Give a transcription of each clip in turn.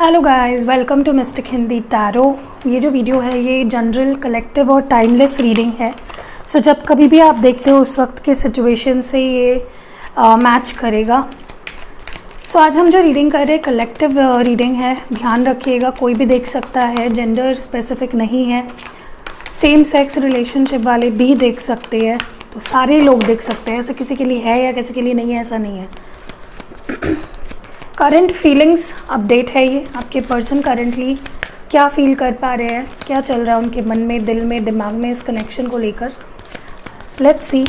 Hello guys, welcome to mystic Hindi tarot. ये जो video है ये जनरल, कलेक्टिव और टाइमलेस रीडिंग है। सो जब कभी भी आप देखते हो उस वक्त के सिचुएशन से ये मैच करेगा। सो आज हम जो रीडिंग कर रहे हैं कलेक्टिव रीडिंग है। ध्यान रखिएगा, कोई भी देख सकता है, जेंडर स्पेसिफिक नहीं है। सेम सेक्स रिलेशनशिप वाले भी देख सकते हैं, तो सारे लोग देख सकते हैं। ऐसा किसी के लिए है या किसी के लिए नहीं है, ऐसा नहीं है। करंट फीलिंग्स अपडेट है ये। आपके पर्सन करंटली क्या फील कर पा रहे हैं, क्या चल रहा है उनके मन में, दिल में, दिमाग में इस कनेक्शन को लेकर। Let's see.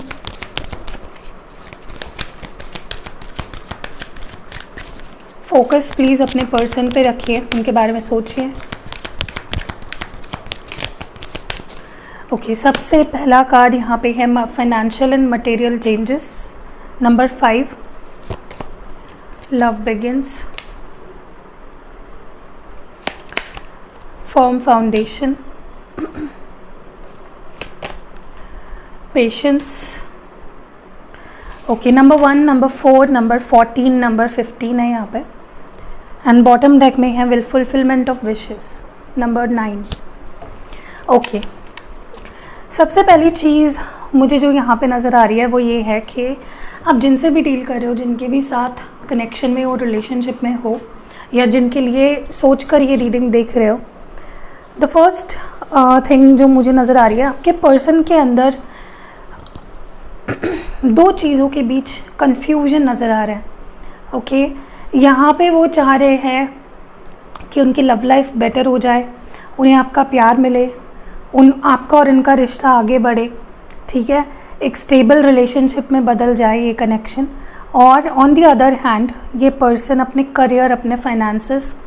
फोकस प्लीज़ अपने पर्सन पे रखिए, उनके बारे में सोचिए। ओके, सबसे पहला कार्ड यहाँ पे है financial and material changes. Number 5, love begins, firm foundation, patience. Okay, number 1, number 4, number 14, number 15 है यहाँ पे। एंड बॉटम डेक में है will fulfilment of wishes, number 9। Okay, सबसे पहली चीज़ मुझे जो यहाँ पे नज़र आ रही है वो ये है कि आप जिनसे भी डील कर रहे हो, जिनके भी साथ कनेक्शन में हो, रिलेशनशिप में हो, या जिनके लिए सोच कर ये रीडिंग देख रहे हो, द फर्स्ट थिंग जो मुझे नज़र आ रही है, आपके पर्सन के अंदर दो चीज़ों के बीच कंफ्यूजन नज़र आ रहा है। ओके, यहाँ पे वो चाह रहे हैं कि उनकी लव लाइफ बेटर हो जाए, उन्हें आपका प्यार मिले, आपका और इनका रिश्ता आगे बढ़े, ठीक है, एक स्टेबल रिलेशनशिप में बदल जाए ये कनेक्शन। और ऑन दी अदर हैंड ये पर्सन अपने करियर, अपने फाइनेंसेस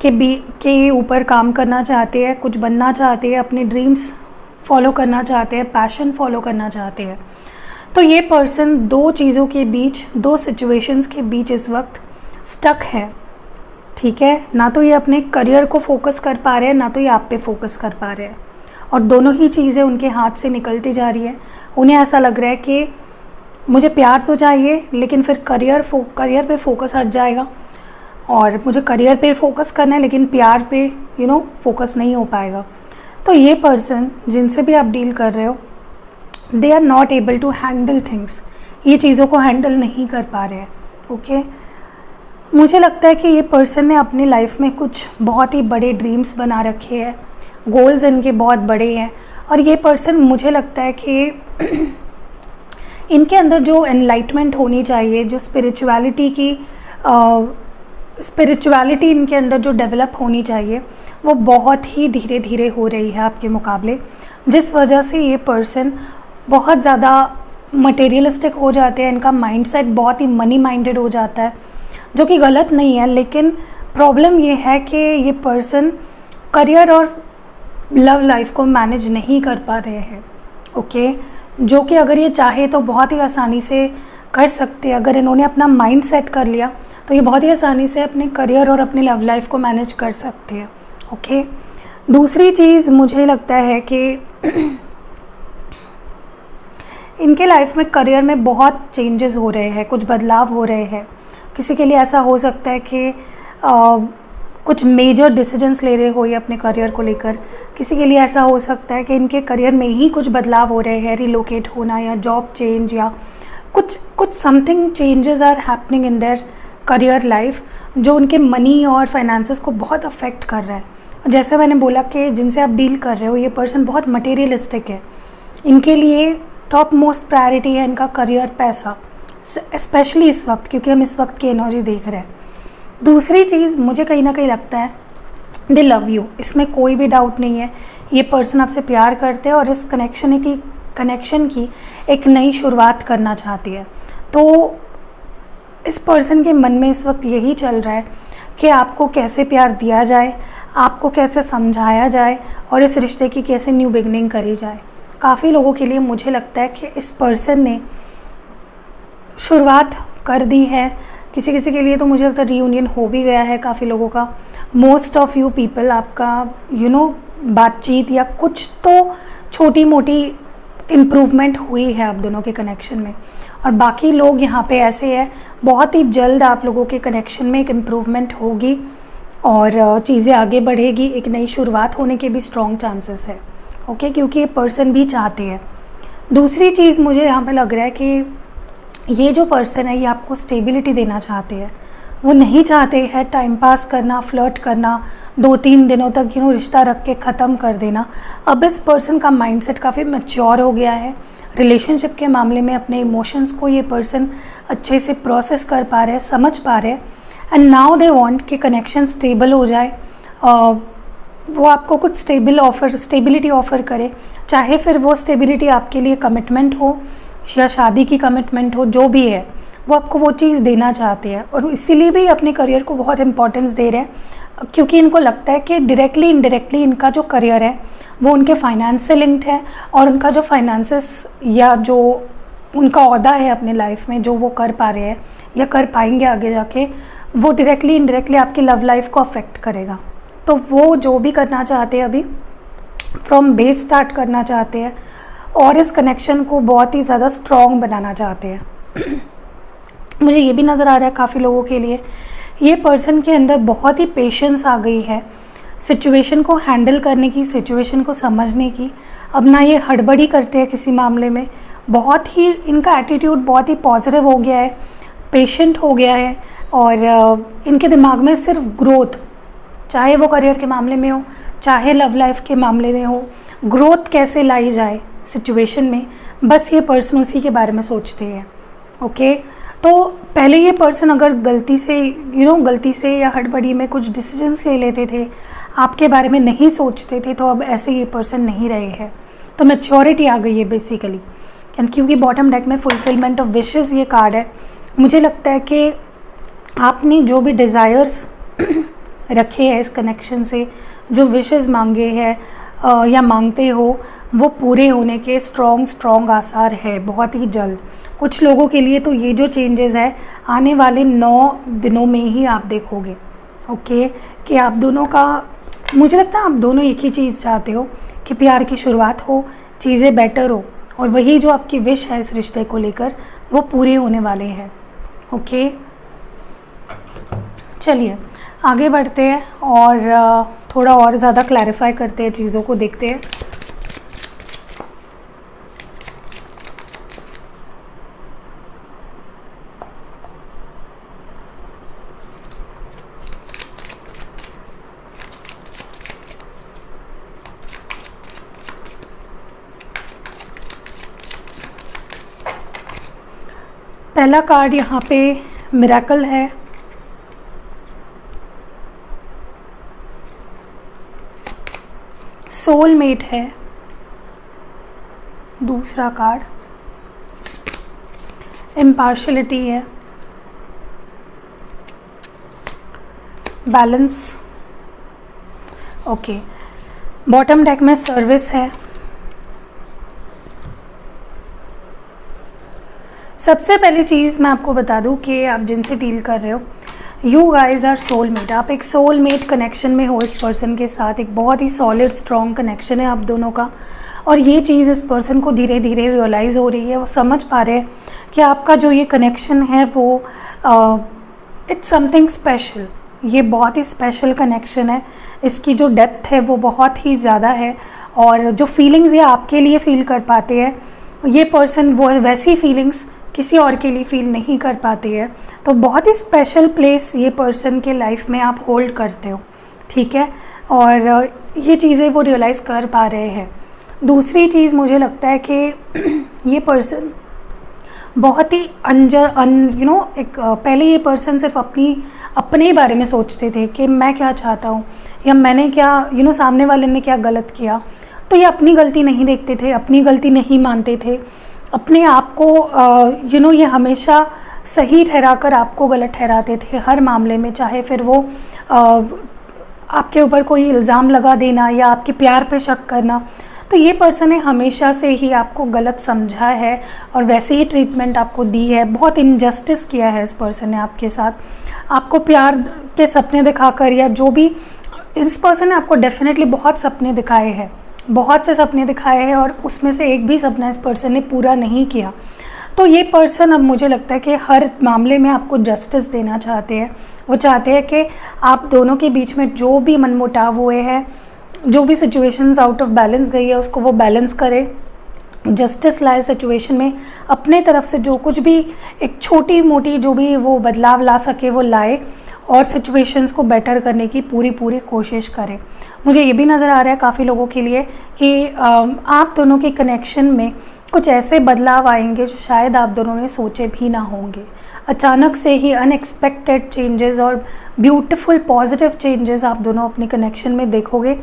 के ऊपर काम करना चाहते हैं, कुछ बनना चाहते हैं, अपने ड्रीम्स फॉलो करना चाहते हैं, पैशन फॉलो करना चाहते हैं। तो ये पर्सन दो चीज़ों के बीच, दो सिचुएशंस के बीच इस वक्त स्टक है, ठीक है। ना तो ये अपने करियर को फोकस कर पा रहे हैं, ना तो ये आप पे फोकस कर पा रहे हैं, और दोनों ही चीज़ें उनके हाथ से निकलती जा रही है। उन्हें ऐसा लग रहा है कि मुझे प्यार तो चाहिए, लेकिन फिर करियर पे फोकस हट जाएगा, और मुझे करियर पे फोकस करना है लेकिन प्यार पे फोकस नहीं हो पाएगा। तो ये पर्सन जिनसे भी आप डील कर रहे हो, they are not able to handle things. ये चीज़ों को हैंडल नहीं कर पा रहे हैं। ओके, मुझे लगता है कि ये पर्सन ने अपनी लाइफ में कुछ बहुत ही बड़े ड्रीम्स बना रखे हैं, गोल्स इनके बहुत बड़े हैं, और ये पर्सन, मुझे लगता है कि इनके अंदर जो एनलाइटमेंट होनी चाहिए, जो स्पिरिचुअलिटी इनके अंदर जो डेवलप होनी चाहिए, वो बहुत ही धीरे धीरे हो रही है आपके मुकाबले, जिस वजह से ये पर्सन बहुत ज़्यादा मटेरियलिस्टिक हो जाते हैं। इनका माइंडसेट बहुत ही मनी माइंडेड हो जाता है, जो कि गलत नहीं है, लेकिन प्रॉब्लम ये है कि ये पर्सन करियर और लव लाइफ को मैनेज नहीं कर पा रहे हैं। ओके, जो कि अगर ये चाहे तो बहुत ही आसानी से कर सकते हैं। अगर इन्होंने अपना माइंड सेट कर लिया तो ये बहुत ही आसानी से अपने करियर और अपनी लव लाइफ को मैनेज कर सकते हैं। ओके, दूसरी चीज़ मुझे लगता है कि इनके लाइफ में करियर में बहुत चेंजेस हो रहे हैं, कुछ बदलाव हो रहे हैं। किसी के लिए ऐसा हो सकता है कि कुछ मेजर डिसीजंस ले रहे हो ये अपने करियर को लेकर। किसी के लिए ऐसा हो सकता है कि इनके करियर में ही कुछ बदलाव हो रहे हैं, रिलोकेट होना या जॉब चेंज, या कुछ something changes are happening in their career life, जो उनके मनी और फाइनेंसेस को बहुत अफेक्ट कर रहा है। जैसे मैंने बोला कि जिनसे आप डील कर रहे हो, ये पर्सन बहुत मटेरियलिस्टिक है। इनके लिए टॉप मोस्ट प्रायोरिटी है इनका करियर, पैसा, स्पेशली इस वक्त, क्योंकि हम इस वक्त की एनर्जी देख रहे हैं। दूसरी चीज़ मुझे कहीं ना कहीं लगता है, दे लव यू, इसमें कोई भी डाउट नहीं है। ये पर्सन आपसे प्यार करते हैं और इस कनेक्शन की एक नई शुरुआत करना चाहती है। तो इस पर्सन के मन में इस वक्त यही चल रहा है कि आपको कैसे प्यार दिया जाए, आपको कैसे समझाया जाए, और इस रिश्ते की कैसे न्यू बिगनिंग करी जाए। काफ़ी लोगों के लिए मुझे लगता है कि इस पर्सन ने शुरुआत कर दी है। किसी किसी के लिए तो मुझे लगता है रियूनियन हो भी गया है काफ़ी लोगों का। मोस्ट ऑफ़ यू पीपल, आपका बातचीत या कुछ तो छोटी मोटी इम्प्रूवमेंट हुई है आप दोनों के कनेक्शन में, और बाकी लोग यहाँ पे ऐसे है, बहुत ही जल्द आप लोगों के कनेक्शन में एक इम्प्रूवमेंट होगी। और चीज़ें आगे बढ़ेगी, एक नई शुरुआत होने के भी स्ट्रॉन्ग चांसेस है। ओके, क्योंकि ये पर्सन भी चाहते हैं। दूसरी चीज़ मुझे यहाँ पे लग रहा है कि ये जो पर्सन है ये आपको स्टेबिलिटी देना चाहते हैं। वो नहीं चाहते हैं टाइम पास करना, फ्लर्ट करना, 2-3 दिनों तक रिश्ता रख के ख़त्म कर देना। अब इस पर्सन का माइंडसेट काफ़ी मैच्योर हो गया है। रिलेशनशिप के मामले में अपने इमोशंस को ये पर्सन अच्छे से प्रोसेस कर पा रहे हैं, समझ पा रहे हैं। एंड नाउ दे वांट कि कनेक्शन स्टेबल हो जाए। वो आपको कुछ स्टेबिलिटी ऑफ़र करे, चाहे फिर वो स्टेबिलिटी आपके लिए कमिटमेंट हो या शादी की कमिटमेंट हो, जो भी है वो आपको वो चीज़ देना चाहते हैं। और इसीलिए भी अपने करियर को बहुत इंपॉर्टेंस दे रहे हैं, क्योंकि इनको लगता है कि डायरेक्टली इनडायरेक्टली इनका जो करियर है वो उनके फाइनेंस से लिंक्ड है, और उनका जो फाइनेंसेस या जो उनका ओहदा है अपने लाइफ में जो वो कर पा रहे हैं या कर पाएंगे आगे जाके, वो डायरेक्टली इनडायरेक्टली आपकी लव लाइफ को अफेक्ट करेगा। तो वो जो भी करना चाहते हैं अभी फ्रॉम बेस स्टार्ट करना चाहते हैं, और इस कनेक्शन को बहुत ही ज़्यादा स्ट्रॉन्ग बनाना चाहते हैं। मुझे ये भी नज़र आ रहा है काफ़ी लोगों के लिए ये पर्सन के अंदर बहुत ही पेशेंस आ गई है सिचुएशन को हैंडल करने की, सिचुएशन को समझने की। अब ना ये हड़बड़ी करते हैं किसी मामले में, बहुत ही इनका एटीट्यूड बहुत ही पॉजिटिव हो गया है, पेशेंट हो गया है, और इनके दिमाग में सिर्फ ग्रोथ, चाहे वो करियर के मामले में हो, चाहे लव लाइफ के मामले में हो, ग्रोथ कैसे लाई जाए सिचुएशन में, बस ये पर्सन उसी के बारे में सोचते हैं। ओके, तो पहले ये पर्सन अगर गलती से या हड़बड़ी में कुछ डिसीजंस ले लेते थे, आपके बारे में नहीं सोचते थे, तो अब ऐसे ये पर्सन नहीं रहे हैं। तो मैच्योरिटी आ गई है बेसिकली। एंड क्योंकि बॉटम डेक में फुलफिलमेंट ऑफ विशेस ये कार्ड है, मुझे लगता है कि आपने जो भी डिज़ायर्स रखे हैं इस कनेक्शन से, जो विशेस मांगे हैं या मांगते हो, वो पूरे होने के स्ट्रॉन्ग आसार है बहुत ही जल्द। कुछ लोगों के लिए तो ये जो चेंजेस है आने वाले 9 दिनों में ही आप देखोगे। ओके, कि आप दोनों का, मुझे लगता है आप दोनों एक ही चीज़ चाहते हो कि प्यार की शुरुआत हो, चीज़ें बेटर हो, और वही जो आपकी विश है इस रिश्ते को लेकर वो पूरे होने वाले हैं। ओके, चलिए आगे बढ़ते हैं और थोड़ा और ज़्यादा क्लैरिफाई करते हैं चीज़ों को, देखते हैं। पहला कार्ड यहाँ पे मिरेकल है, सोलमेट है। दूसरा कार्ड इम्पार्शलिटी है, बैलेंस। ओके, बॉटम डेक में सर्विस है। सबसे पहली चीज़ मैं आपको बता दूं कि आप जिनसे डील कर रहे हो, यू गाइज आर सोलमेट। आप एक सोलमेट कनेक्शन में हो इस पर्सन के साथ, एक बहुत ही सॉलिड स्ट्रॉन्ग कनेक्शन है आप दोनों का। और ये चीज़ इस पर्सन को धीरे धीरे रियलाइज़ हो रही है, वो समझ पा रहे हैं कि आपका जो ये कनेक्शन है वो इट्स समथिंग स्पेशल। ये बहुत ही स्पेशल कनेक्शन है, इसकी जो डेप्थ है वो बहुत ही ज़्यादा है, और जो फीलिंग्स ये आपके लिए फ़ील कर पाते हैं, ये पर्सन वो वैसी फीलिंग्स किसी और के लिए फील नहीं कर पाती है। तो बहुत ही स्पेशल प्लेस ये पर्सन के लाइफ में आप होल्ड करते हो, ठीक है, और ये चीज़ें वो रियलाइज़ कर पा रहे हैं। दूसरी चीज़ मुझे लगता है कि ये पर्सन बहुत ही पहले ये पर्सन सिर्फ अपने बारे में सोचते थे कि मैं क्या चाहता हूँ या मैंने क्या सामने वाले ने क्या गलत किया, तो ये अपनी गलती नहीं देखते थे, अपनी गलती नहीं मानते थे, अपने आप को ये हमेशा सही ठहराकर आपको गलत ठहराते थे हर मामले में, चाहे फिर वो आपके ऊपर कोई इल्ज़ाम लगा देना या आपके प्यार पे शक करना। तो ये पर्सन ने हमेशा से ही आपको गलत समझा है और वैसे ही ट्रीटमेंट आपको दी है, बहुत इनजस्टिस किया है इस पर्सन ने आपके साथ, आपको प्यार के सपने दिखाकर या जो भी। इस पर्सन ने आपको डेफिनेटली बहुत सपने दिखाए हैं, बहुत से सपने दिखाए हैं, और उसमें से एक भी सपना इस पर्सन ने पूरा नहीं किया। तो ये पर्सन अब मुझे लगता है कि हर मामले में आपको जस्टिस देना चाहते हैं। वो चाहते हैं कि आप दोनों के बीच में जो भी मनमुटाव हुए हैं, जो भी सिचुएशंस आउट ऑफ बैलेंस गई है, उसको वो बैलेंस करे, जस्टिस लाए सिचुएशन में। अपने तरफ से जो कुछ भी एक छोटी मोटी जो भी वो बदलाव ला सके वो लाए और सिचुएशंस को बेटर करने की पूरी कोशिश करें। मुझे ये भी नज़र आ रहा है काफ़ी लोगों के लिए कि आप दोनों के कनेक्शन में कुछ ऐसे बदलाव आएंगे जो शायद आप दोनों ने सोचे भी ना होंगे। अचानक से ही अनएक्सपेक्टेड चेंजेस और ब्यूटीफुल पॉजिटिव चेंजेस आप दोनों अपने कनेक्शन में देखोगे,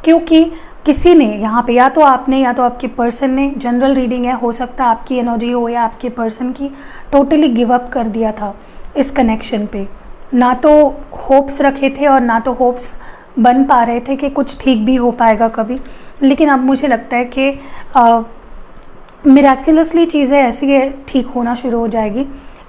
क्योंकि किसी ने यहाँ पे, या तो आपने या तो आपके पर्सन ने, जनरल रीडिंग है, हो सकता है आपकी एनर्जी हो या आपके पर्सन की, टोटली गिव अप कर दिया था इस कनेक्शन पे। ना तो होप्स रखे थे और ना तो होप्स बन पा रहे थे कि कुछ ठीक भी हो पाएगा कभी। लेकिन अब मुझे लगता है कि मिराकुलसली चीज़ें ऐसी ठीक होना शुरू हो जाएगी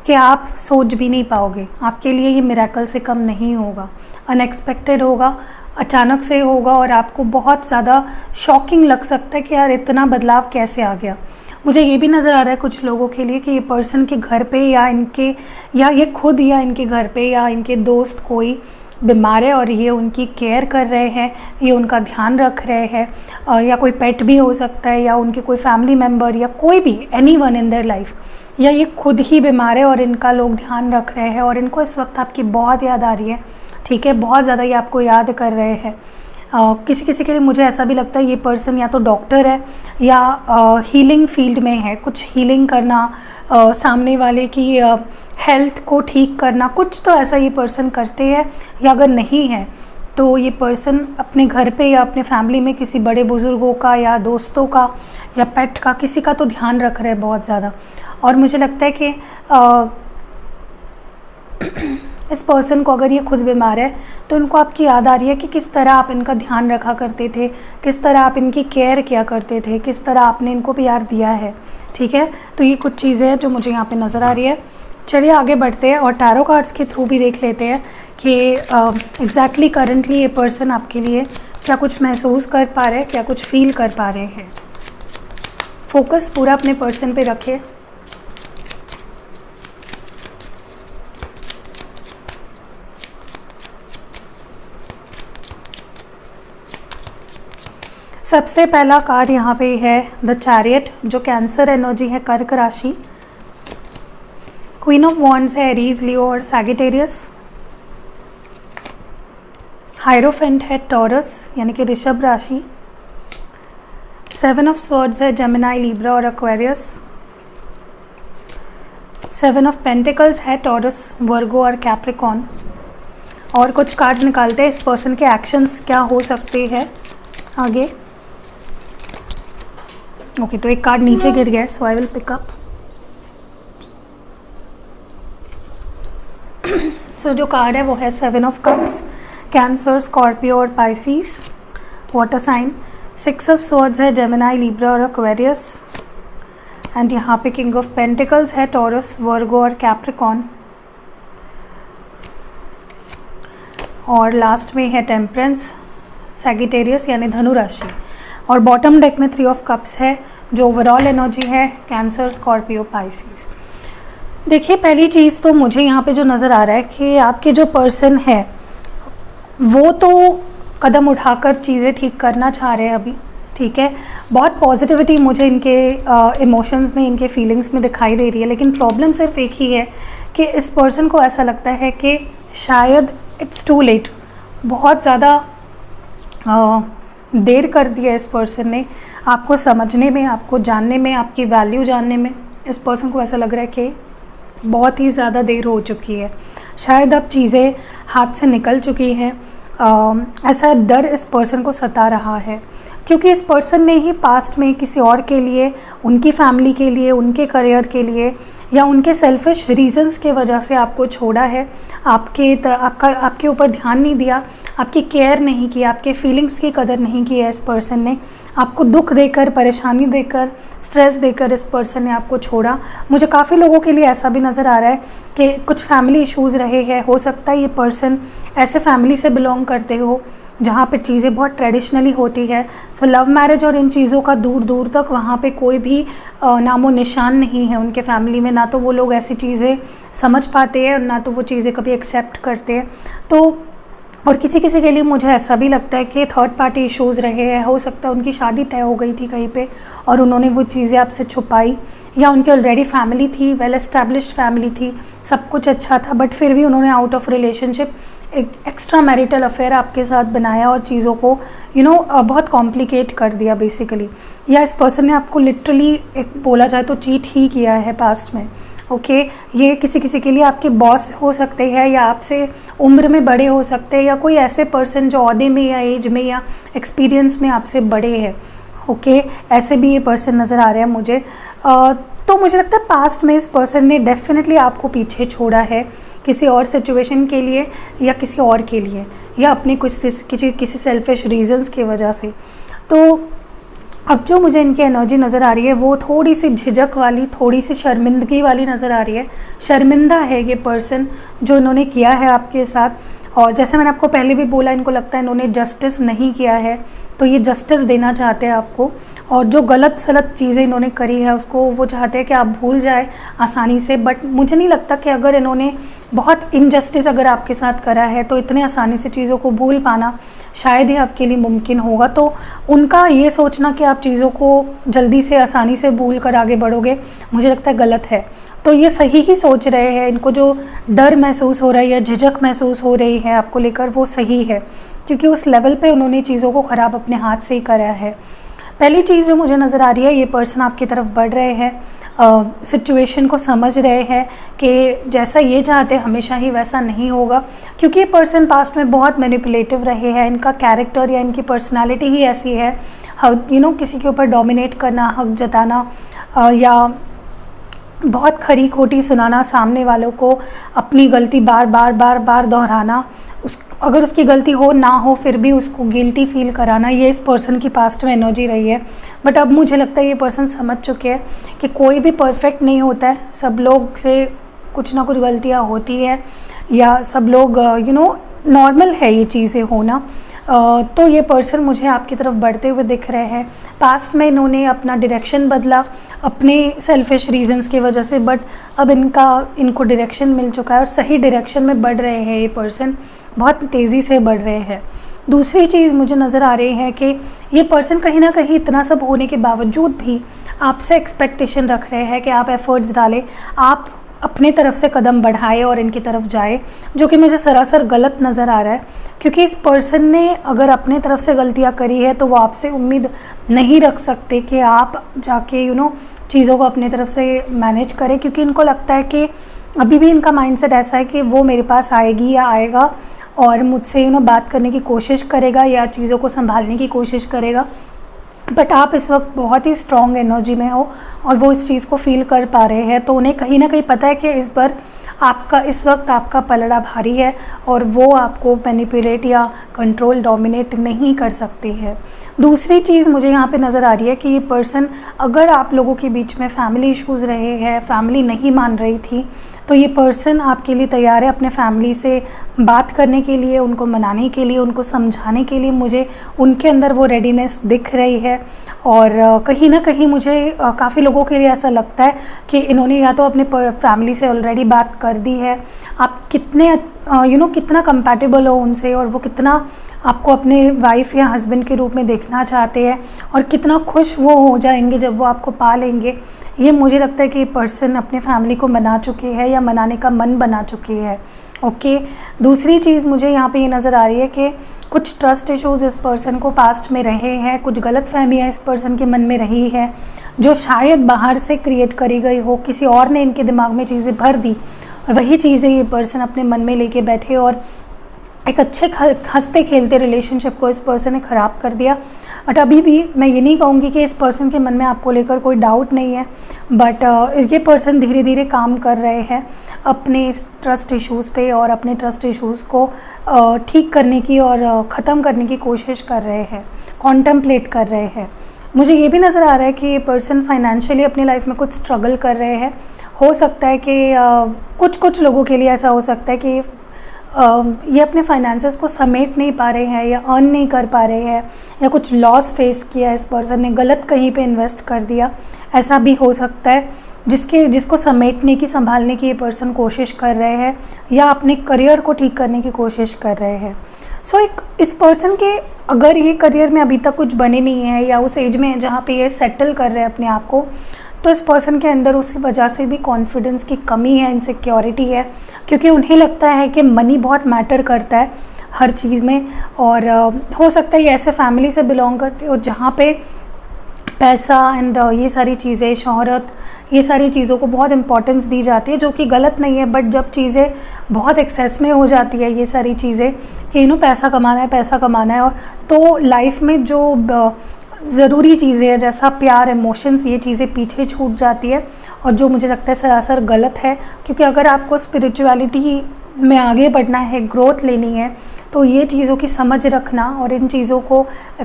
कि आप सोच भी नहीं पाओगे। आपके लिए ये मिराकल से कम नहीं होगा, अनएक्सपेक्टेड होगा, अचानक से होगा और आपको बहुत ज़्यादा शॉकिंग लग सकता है कि यार इतना बदलाव कैसे आ गया। मुझे ये भी नज़र आ रहा है कुछ लोगों के लिए कि ये पर्सन के घर पे या ये खुद या इनके घर पे या इनके दोस्त कोई बीमार है और ये उनकी केयर कर रहे हैं, ये उनका ध्यान रख रहे हैं, या कोई पेट भी हो सकता है या उनके कोई फैमिली मेम्बर या कोई भी एनीवन इन देयर लाइफ, या ये खुद ही बीमार है और इनका लोग ध्यान रख रहे हैं और इनको इस वक्त आपकी बहुत याद आ रही है। ठीक है, बहुत ज़्यादा ये आपको याद कर रहे हैं। किसी किसी के लिए मुझे ऐसा भी लगता है ये पर्सन या तो डॉक्टर है या हीलिंग फील्ड में है, कुछ हीलिंग करना, सामने वाले की हेल्थ को ठीक करना, कुछ तो ऐसा ये पर्सन करते हैं। या अगर नहीं है तो ये पर्सन अपने घर पे या अपने फैमिली में किसी बड़े बुज़ुर्गों का या दोस्तों का या पेट का, किसी का तो ध्यान रख रहे हैं बहुत ज़्यादा। और मुझे लगता है कि इस पर्सन को अगर ये खुद बीमार है तो इनको आपकी याद आ रही है कि किस तरह आप इनका ध्यान रखा करते थे, किस तरह आप इनकी केयर किया करते थे, किस तरह आपने इनको प्यार दिया है। ठीक है, तो ये कुछ चीज़ें हैं जो मुझे यहाँ पे नज़र आ रही है। चलिए आगे बढ़ते हैं और टैरो कार्ड्स के थ्रू भी देख लेते हैं कि एग्जैक्टली करंटली ये पर्सन आपके लिए क्या कुछ महसूस कर पा रहे हैं, क्या कुछ फील कर पा रहे हैं। फोकस पूरा अपने पर्सन पे रखें। सबसे पहला कार्ड यहाँ पे है द चैरियट, जो कैंसर एनर्जी है, कर्क राशि। क्वीन ऑफ वॉन्ड्स है एरीज, लियो और सैगिटेरियस। हायरोफेंट है टॉरस यानी कि ऋषभ राशि। 7 ऑफ स्वॉर्ड्स है जेमिनाई, लिब्रा और एक्वेरियस। 7 ऑफ पेंटिकल्स है टॉरस, वर्गो और कैप्रिकॉन। और कुछ कार्ड्स निकालते हैं, इस पर्सन के एक्शंस क्या हो सकते हैं आगे। ओके, तो एक कार्ड नीचे गिर गया है, so I will pick up. So जो कार्ड है वो है 7 ऑफ कप्स, कैंसर, स्कॉर्पियो और Pisces, water sign. 6 of swords है जेमिनाई, लिब्रा और एक्वेरियस। एंड यहाँ पे किंग ऑफ पेंटिकल्स है टॉरस, वर्गो और कैप्रिकॉन। और लास्ट में है टेम्परेंस, सैगिटेरियस यानी धनु राशि। और बॉटम डेक में 3 ऑफ कप्स है, जो ओवरऑल एनर्जी है कैंसर, स्कॉर्पियो, पाइसिस। देखिए, पहली चीज़ तो मुझे यहाँ पे जो नज़र आ रहा है कि आपके जो पर्सन है वो तो कदम उठाकर चीज़ें ठीक करना चाह रहे हैं अभी। ठीक है, बहुत पॉजिटिविटी मुझे इनके इमोशंस में, इनके फीलिंग्स में दिखाई दे रही है। लेकिन प्रॉब्लम सिर्फ एक ही है कि इस पर्सन को ऐसा लगता है कि शायद इट्स टू लेट, बहुत ज़्यादा देर कर दिया इस पर्सन ने आपको समझने में, आपको जानने में, आपकी वैल्यू जानने में। इस पर्सन को ऐसा लग रहा है कि बहुत ही ज़्यादा देर हो चुकी है, शायद अब चीज़ें हाथ से निकल चुकी हैं। ऐसा डर इस पर्सन को सता रहा है क्योंकि इस पर्सन ने ही पास्ट में किसी और के लिए, उनकी फैमिली के लिए, उनके करियर के लिए या उनके सेल्फिश रीजंस के वजह से आपको छोड़ा है, आपके ऊपर ध्यान नहीं दिया, आपकी केयर नहीं की, आपके फीलिंग्स की कदर नहीं की है इस पर्सन ने। आपको दुख देकर, परेशानी देकर, स्ट्रेस देकर इस पर्सन ने आपको छोड़ा। मुझे काफ़ी लोगों के लिए ऐसा भी नज़र आ रहा है कि कुछ फैमिली इश्यूज़ रहे हैं। हो सकता है ये पर्सन ऐसे फैमिली से बिलोंग करते हो जहाँ पे चीज़ें बहुत ट्रेडिशनली होती है। सो लव मैरिज और इन चीज़ों का दूर दूर तक वहाँ पे कोई भी नामो निशान नहीं है उनके फैमिली में। ना तो वो लोग ऐसी चीज़ें समझ पाते हैं और ना तो वो चीज़ें कभी एक्सेप्ट करते हैं। तो और किसी किसी के लिए मुझे ऐसा भी लगता है कि थर्ड पार्टी इश्यूज़ रहे हैं। हो सकता है उनकी शादी तय हो गई थी कहीं पे और उन्होंने वो चीज़ें आपसे छुपाई, या उनकी ऑलरेडी फैमिली थी, वेल एस्टैब्लिश्ड फैमिली थी, सब कुछ अच्छा था, बट फिर भी उन्होंने आउट ऑफ रिलेशनशिप एक एक्स्ट्रा मैरिटल अफेयर आपके साथ बनाया और चीज़ों को बहुत कॉम्प्लिकेट कर दिया बेसिकली। या इस पर्सन ने आपको लिटरली एक बोला जाए तो चीट ही किया है पास्ट में। ओके, ये किसी किसी के लिए आपके बॉस हो सकते हैं या आपसे उम्र में बड़े हो सकते हैं, या कोई ऐसे पर्सन जो ओहदे में या एज में या एक्सपीरियंस में आपसे बड़े हैं। ओके, ऐसे भी ये पर्सन नज़र आ रहा है मुझे। तो मुझे लगता है पास्ट में इस पर्सन ने डेफिनेटली आपको पीछे छोड़ा है किसी और सिचुएशन के लिए या किसी और के लिए, या अपने किसी सेल्फिश रीजंस की वजह से। तो अब जो मुझे इनकी एनर्जी नज़र आ रही है वो थोड़ी सी झिझक वाली, थोड़ी सी शर्मिंदगी वाली नज़र आ रही है। शर्मिंदा है ये पर्सन जो इन्होंने किया है आपके साथ। और जैसे मैंने आपको पहले भी बोला, इनको लगता है इन्होंने जस्टिस नहीं किया है, तो ये जस्टिस देना चाहते हैं आपको। और जो गलत सलत चीज़ें इन्होंने करी है उसको वो चाहते हैं कि आप भूल जाए आसानी से। बट मुझे नहीं लगता कि अगर इन्होंने बहुत इनजस्टिस अगर आपके साथ करा है तो इतने आसानी से चीज़ों को भूल पाना शायद ही आपके लिए मुमकिन होगा। तो उनका ये सोचना कि आप चीज़ों को जल्दी से आसानी से भूल कर आगे बढ़ोगे, मुझे लगता है गलत है। तो ये सही ही सोच रहे हैं। इनको जो डर महसूस हो रहा है या झिझक महसूस हो रही है आपको लेकर, वो सही है, क्योंकि उस लेवल पे उन्होंने चीज़ों को ख़राब अपने हाथ से ही करा है। पहली चीज़ जो मुझे नज़र आ रही है, ये पर्सन आपकी तरफ बढ़ रहे हैं, सिचुएशन को समझ रहे हैं कि जैसा ये चाहते हमेशा ही वैसा नहीं होगा, क्योंकि ये पर्सन पास्ट में बहुत मैनिपुलेटिव रहे हैं। इनका कैरेक्टर या इनकी पर्सनालिटी ही ऐसी है, किसी के ऊपर डोमिनेट करना, हक जताना, या बहुत खरी खोटी सुनाना, सामने वालों को अपनी गलती बार बार दोहराना, अगर उसकी गलती हो ना हो फिर भी उसको गिल्टी फील कराना, ये इस पर्सन की पास्ट में एनर्जी रही है। बट अब मुझे लगता है ये पर्सन समझ चुके हैं कि कोई भी परफेक्ट नहीं होता है, सब लोग से कुछ ना कुछ गलतियाँ होती है, या सब लोग नॉर्मल है ये चीज़ें होना। तो ये पर्सन मुझे आपकी तरफ बढ़ते हुए दिख रहे हैं। पास्ट में इन्होंने अपना डायरेक्शन बदला अपने सेल्फिश रीजंस की वजह से, बट अब इनको डायरेक्शन मिल चुका है और सही डायरेक्शन में बढ़ रहे हैं। ये पर्सन बहुत तेज़ी से बढ़ रहे हैं। दूसरी चीज़ मुझे नज़र आ रही है कि ये पर्सन कहीं ना कहीं इतना सब होने के बावजूद भी आपसे एक्सपेक्टेशन रख रहे हैं कि आप एफ़र्ट्स डालें, आप अपने तरफ से कदम बढ़ाए और इनकी तरफ जाए, जो कि मुझे सरासर गलत नज़र आ रहा है। क्योंकि इस पर्सन ने अगर अपने तरफ से गलतियां करी है तो वो आपसे उम्मीद नहीं रख सकते कि आप जाके चीज़ों को अपने तरफ से मैनेज करें, क्योंकि इनको लगता है कि अभी भी इनका माइंडसेट ऐसा है कि वो मेरे पास आएगी या आएगा और मुझसे बात करने की कोशिश करेगा या चीज़ों को संभालने की कोशिश करेगा। बट आप इस वक्त बहुत ही स्ट्रॉन्ग एनर्जी में हो और वो इस चीज़ को फील कर पा रहे हैं। तो उन्हें कहीं ना कहीं पता है कि इस वक्त आपका पलड़ा भारी है और वो आपको मैनिपुलेट या कंट्रोल डोमिनेट नहीं कर सकती है। दूसरी चीज़ मुझे यहाँ पे नज़र आ रही है कि ये पर्सन, अगर आप लोगों के बीच में फैमिली इश्यूज़ रहे हैं, फैमिली नहीं मान रही थी, तो ये पर्सन आपके लिए तैयार है अपने फैमिली से बात करने के लिए, उनको मनाने के लिए, उनको समझाने के लिए। मुझे उनके अंदर वो रेडीनेस दिख रही है। और कहीं ना कहीं मुझे काफ़ी लोगों के लिए ऐसा लगता है कि इन्होंने या तो अपने फैमिली से ऑलरेडी बात कर दी है, आप कितने कितना कंपैटिबल हो उनसे और वो कितना आपको अपने वाइफ या हस्बैंड के रूप में देखना चाहते हैं और कितना खुश वो हो जाएंगे जब वो आपको पा लेंगे। ये मुझे लगता है कि ये पर्सन अपने फैमिली को मना चुकी है या मनाने का मन बना चुकी है। ओके, दूसरी चीज़ मुझे यहाँ पे ये नज़र आ रही है कि कुछ ट्रस्ट इश्यूज़ इस पर्सन को पास्ट में रहे हैं, कुछ गलतफहमियाँ इस पर्सन के मन में रही है जो शायद बाहर से क्रिएट करी गई हो, किसी और ने इनके दिमाग में चीज़ें भर दी और वही चीज़ें ये पर्सन अपने मन में लेके बैठे और एक अच्छे हंसते खेलते रिलेशनशिप को इस पर्सन ने ख़राब कर दिया। बट अभी भी मैं ये नहीं कहूँगी कि इस पर्सन के मन में आपको लेकर कोई डाउट नहीं है, बट ये पर्सन धीरे धीरे काम कर रहे हैं अपने इस ट्रस्ट इश्यूज़ पे और अपने ट्रस्ट इश्यूज़ को ठीक करने की और ख़त्म करने की कोशिश कर रहे हैं, कॉन्टेम्पलेट कर रहे हैं। मुझे ये भी नज़र आ रहा है कि ये पर्सन फाइनेंशियली अपनी लाइफ में कुछ स्ट्रगल कर रहे हैं। हो सकता है कि कुछ लोगों के लिए ऐसा हो सकता है कि ये अपने फाइनेंसेस को समेट नहीं पा रहे हैं या अर्न नहीं कर पा रहे हैं, या कुछ लॉस फेस किया इस पर्सन ने, गलत कहीं पे इन्वेस्ट कर दिया, ऐसा भी हो सकता है, जिसको समेटने की, संभालने की ये पर्सन कोशिश कर रहे हैं, या अपने करियर को ठीक करने की कोशिश कर रहे हैं। सो इस पर्सन के अगर ये करियर में अभी तक कुछ बने नहीं है, या उस एज में है जहाँ पे ये सेटल कर रहे हैं अपने आप को, तो इस पर्सन के अंदर उसी वजह से भी कॉन्फिडेंस की कमी है, इनसिक्योरिटी है, क्योंकि उन्हें लगता है कि मनी बहुत मैटर करता है हर चीज़ में। और हो सकता है ये ऐसे फैमिली से बिलोंग करते हो जहाँ पे पैसा एंड ये सारी चीज़ें, शोहरत, ये सारी चीज़ों को बहुत इंपॉर्टेंस दी जाती है, जो कि गलत नहीं है, बट जब चीज़ें बहुत एक्सेस में हो जाती है, ये सारी चीज़ें कि पैसा कमाना है, पैसा कमाना है, और तो लाइफ में जो ज़रूरी चीज़ें हैं जैसा प्यार, इमोशंस, ये चीज़ें पीछे छूट जाती है, और जो मुझे लगता है सरासर गलत है। क्योंकि अगर आपको स्पिरिचुअलिटी में आगे बढ़ना है, ग्रोथ लेनी है, तो ये चीज़ों की समझ रखना और इन चीज़ों को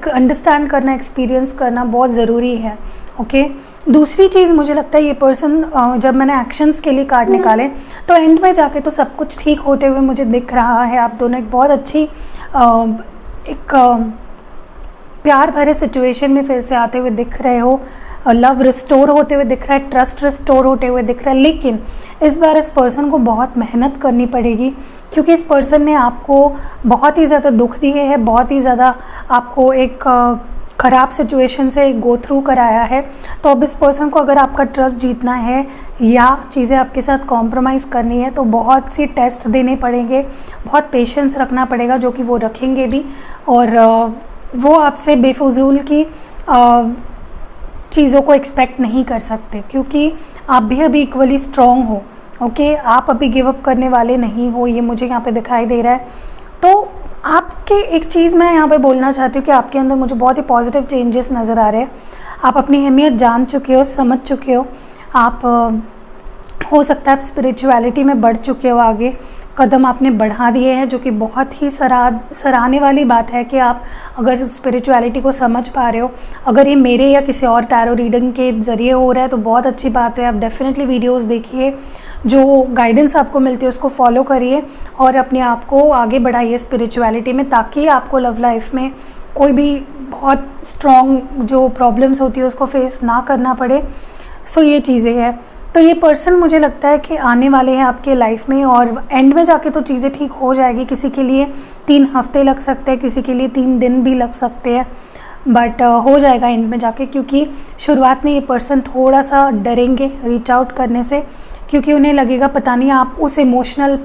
अंडरस्टैंड करना, एक्सपीरियंस करना बहुत ज़रूरी है। ओके, दूसरी चीज़ मुझे लगता है ये पर्सन, जब मैंने एक्शंस के लिए कार्ड निकाले तो एंड में जाके तो सब कुछ ठीक होते हुए मुझे दिख रहा है। आप दोनों एक बहुत अच्छी प्यार भरे सिचुएशन में फिर से आते हुए दिख रहे हो, लव रिस्टोर होते हुए दिख रहा है, ट्रस्ट रिस्टोर होते हुए दिख रहा है। लेकिन इस बार इस पर्सन को बहुत मेहनत करनी पड़ेगी, क्योंकि इस पर्सन ने आपको बहुत ही ज़्यादा दुख दिए है, बहुत ही ज़्यादा आपको एक ख़राब सिचुएशन से गो थ्रू कराया है। तो अब इस पर्सन को अगर आपका ट्रस्ट जीतना है या चीज़ें आपके साथ कॉम्प्रोमाइज़ करनी है, तो बहुत सी टेस्ट देने पड़ेंगे, बहुत पेशेंस रखना पड़ेगा, जो कि वो रखेंगे भी। और वो आपसे बेफजूल की चीज़ों को एक्सपेक्ट नहीं कर सकते, क्योंकि आप भी अभी इक्वली स्ट्रॉन्ग हो। ओके, आप अभी गिव अप करने वाले नहीं हो, ये मुझे यहाँ पे दिखाई दे रहा है। तो आपके एक चीज़ मैं यहाँ पे बोलना चाहती हूँ कि आपके अंदर मुझे बहुत ही पॉजिटिव चेंजेस नज़र आ रहे हैं। आप अपनी अहमियत जान चुके हो, समझ चुके हो, आप हो सकता है आप स्पिरिचुअलिटी में बढ़ चुके हो, आगे कदम आपने बढ़ा दिए हैं, जो कि बहुत ही सराहने वाली बात है कि आप अगर स्पिरिचुअलिटी को समझ पा रहे हो। अगर ये मेरे या किसी और टैरो रीडिंग के ज़रिए हो रहा है तो बहुत अच्छी बात है। आप डेफिनेटली वीडियोस देखिए, जो गाइडेंस आपको मिलती है उसको फॉलो करिए और अपने आप को आगे बढ़ाइए स्पिरिचुअलिटी में, ताकि आपको लव लाइफ में कोई भी बहुत स्ट्रॉन्ग जो प्रॉब्लम्स होती है उसको फेस ना करना पड़े। सो ये चीज़ें हैं। तो ये पर्सन मुझे लगता है कि आने वाले हैं आपके लाइफ में, और एंड में जाके तो चीज़ें ठीक हो जाएगी। किसी के लिए 3 हफ्ते लग सकते हैं, किसी के लिए 3 दिन भी लग सकते हैं, बट हो जाएगा एंड में जाके। क्योंकि शुरुआत में ये पर्सन थोड़ा सा डरेंगे रीच आउट करने से, क्योंकि उन्हें लगेगा पता नहीं आप उस इमोशनल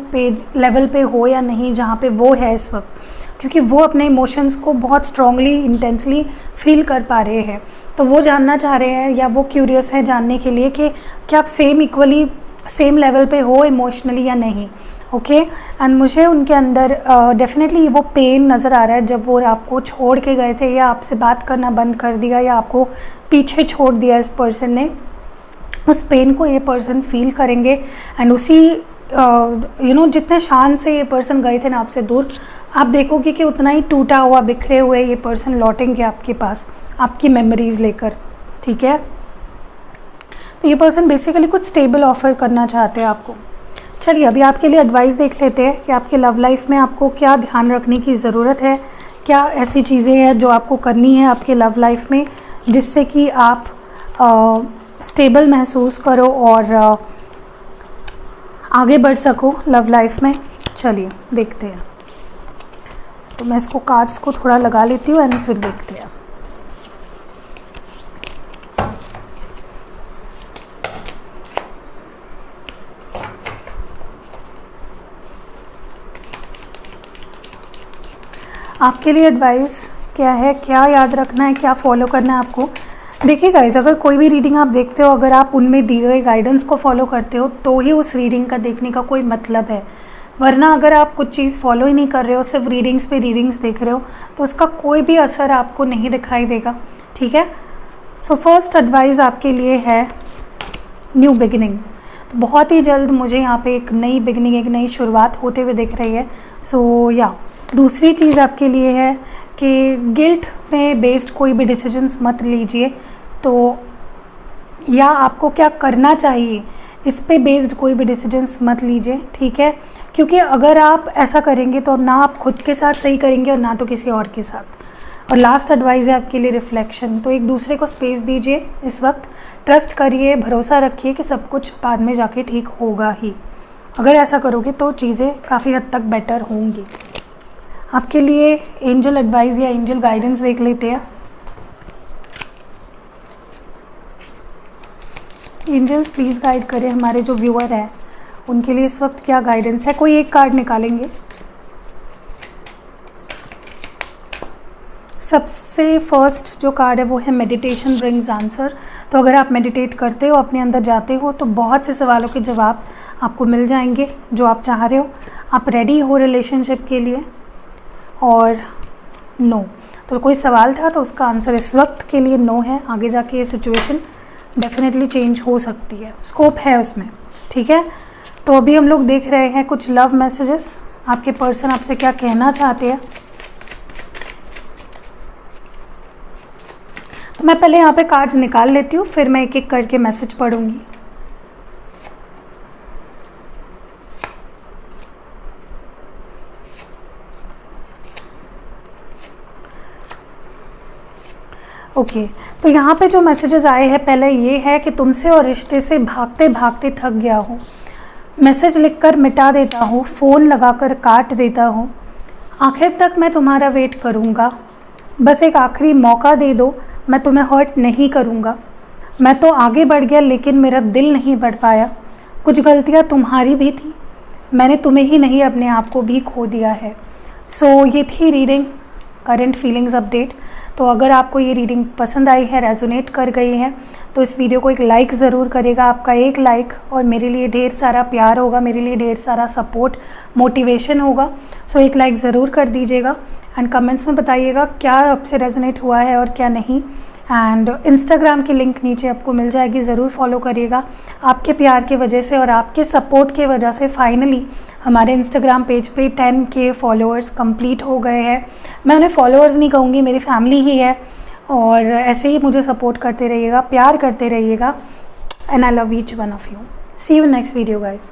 लेवल पे हो या नहीं जहाँ पे वो है इस वक्त, क्योंकि वो अपने इमोशंस को बहुत स्ट्रांगली, इंटेंसली फील कर पा रहे हैं। तो वो जानना चाह रहे हैं या वो क्यूरियस है जानने के लिए कि क्या आप इक्वली सेम लेवल पे हो इमोशनली या नहीं। ओके, एंड मुझे उनके अंदर डेफिनेटली वो पेन नज़र आ रहा है, जब वो आपको छोड़ के गए थे या आपसे बात करना बंद कर दिया या आपको पीछे छोड़ दिया इस पर्सन ने। उस पेन को ये पर्सन फील करेंगे, एंड उसी जितने शान से ये पर्सन गए थे ना आपसे दूर, आप देखोगे कि उतना ही टूटा हुआ, बिखरे हुए ये पर्सन लौटेंगे आपके पास, आपकी मेमोरीज़ लेकर। ठीक है, तो ये पर्सन बेसिकली कुछ स्टेबल ऑफर करना चाहते हैं आपको। चलिए अभी आपके लिए एडवाइस देख लेते हैं कि आपके लव लाइफ में आपको क्या ध्यान रखने की ज़रूरत है, क्या ऐसी चीज़ें हैं जो आपको करनी है आपके लव लाइफ में, जिससे कि आप स्टेबल महसूस करो और आगे बढ़ सको लव लाइफ में। चलिए देखते हैं। तो मैं इसको कार्ड्स को थोड़ा लगा लेती हूँ एंड फिर देखते हैं। आपके लिए एडवाइस क्या है, क्या याद रखना है, क्या फॉलो करना है आपको। देखिए गाइस, अगर कोई भी रीडिंग आप देखते हो, अगर आप उनमें दी गई गाइडेंस को फॉलो करते हो तो ही उस रीडिंग का देखने का कोई मतलब है, वरना अगर आप कुछ चीज़ फॉलो ही नहीं कर रहे हो, सिर्फ रीडिंग्स पे रीडिंग्स देख रहे हो, तो उसका कोई भी असर आपको नहीं दिखाई देगा। ठीक है, सो फर्स्ट एडवाइस आपके लिए है न्यू बिगिनिंग। तो बहुत ही जल्द मुझे यहाँ पे एक नई बिगिनिंग, एक नई शुरुआत होते हुए दिख रही है। सो या दूसरी चीज़ आपके लिए है कि गिल्ट में बेस्ड कोई भी डिसीजंस मत लीजिए। तो या आपको क्या करना चाहिए इस पे बेस्ड कोई भी डिसीजंस मत लीजिए, ठीक है, क्योंकि अगर आप ऐसा करेंगे तो ना आप खुद के साथ सही करेंगे और ना तो किसी और के साथ। और लास्ट एडवाइस है आपके लिए रिफ्लेक्शन, तो एक दूसरे को स्पेस दीजिए इस वक्त, ट्रस्ट करिए, भरोसा रखिए कि सब कुछ बाद में जाके ठीक होगा ही। अगर ऐसा करोगे तो चीज़ें काफ़ी हद तक बेटर होंगी। आपके लिए एंजल एडवाइस या एंजल गाइडेंस देख लेते हैं। एंजल्स प्लीज़ गाइड करें हमारे जो व्यूअर हैं उनके लिए इस वक्त क्या गाइडेंस है। कोई एक कार्ड निकालेंगे। सबसे फर्स्ट जो कार्ड है वो है मेडिटेशन ब्रिंग्स आंसर। तो अगर आप मेडिटेट करते हो, अपने अंदर जाते हो, तो बहुत से सवालों के जवाब आपको मिल जाएंगे जो आप चाह रहे हो। आप रेडी हो रिलेशनशिप के लिए। और नो, तो कोई सवाल था तो उसका आंसर इस वक्त के लिए नो है। आगे जाके ये सिचुएशन डेफिनेटली चेंज हो सकती है, स्कोप है उसमें, ठीक है। तो अभी हम लोग देख रहे हैं कुछ लव मैसेजेस, आपके पर्सन आपसे क्या कहना चाहते हैं। तो मैं पहले यहाँ पे कार्ड्स निकाल लेती हूँ, फिर मैं एक एक करके मैसेज पढ़ूंगी। ओके, तो यहाँ पे जो मैसेजेस आए हैं, पहले ये है कि तुमसे और रिश्ते से भागते भागते थक गया हूँ। मैसेज लिखकर मिटा देता हूँ, फ़ोन लगाकर काट देता हूँ। आखिर तक मैं तुम्हारा वेट करूँगा। बस एक आखिरी मौका दे दो, मैं तुम्हें हर्ट नहीं करूँगा। मैं तो आगे बढ़ गया लेकिन मेरा दिल नहीं बढ़ पाया। कुछ गलतियाँ तुम्हारी भी थी, मैंने तुम्हें ही नहीं अपने आप को भी खो दिया है। सो ये थी रीडिंग, करंट फीलिंग्स अपडेट। तो अगर आपको ये रीडिंग पसंद आई है, रेजोनेट कर गई है, तो इस वीडियो को एक लाइक ज़रूर करेगा। आपका एक लाइक और मेरे लिए ढेर सारा प्यार होगा, मेरे लिए ढेर सारा सपोर्ट, मोटिवेशन होगा। सो एक लाइक ज़रूर कर दीजिएगा एंड कमेंट्स में बताइएगा क्या आपसे रेजोनेट हुआ है और क्या नहीं। एंड इंस्टाग्राम की लिंक नीचे आपको मिल जाएगी, ज़रूर फॉलो करिएगा। आपके प्यार की वजह से और आपके सपोर्ट की वजह से फाइनली हमारे इंस्टाग्राम पेज पे 10K फॉलोअर्स कंप्लीट हो गए हैं। मैं उन्हें फॉलोअर्स नहीं कहूँगी, मेरी फैमिली ही है। और ऐसे ही मुझे सपोर्ट करते रहिएगा, प्यार करते रहिएगा। And I love each one of you. See you next video guys.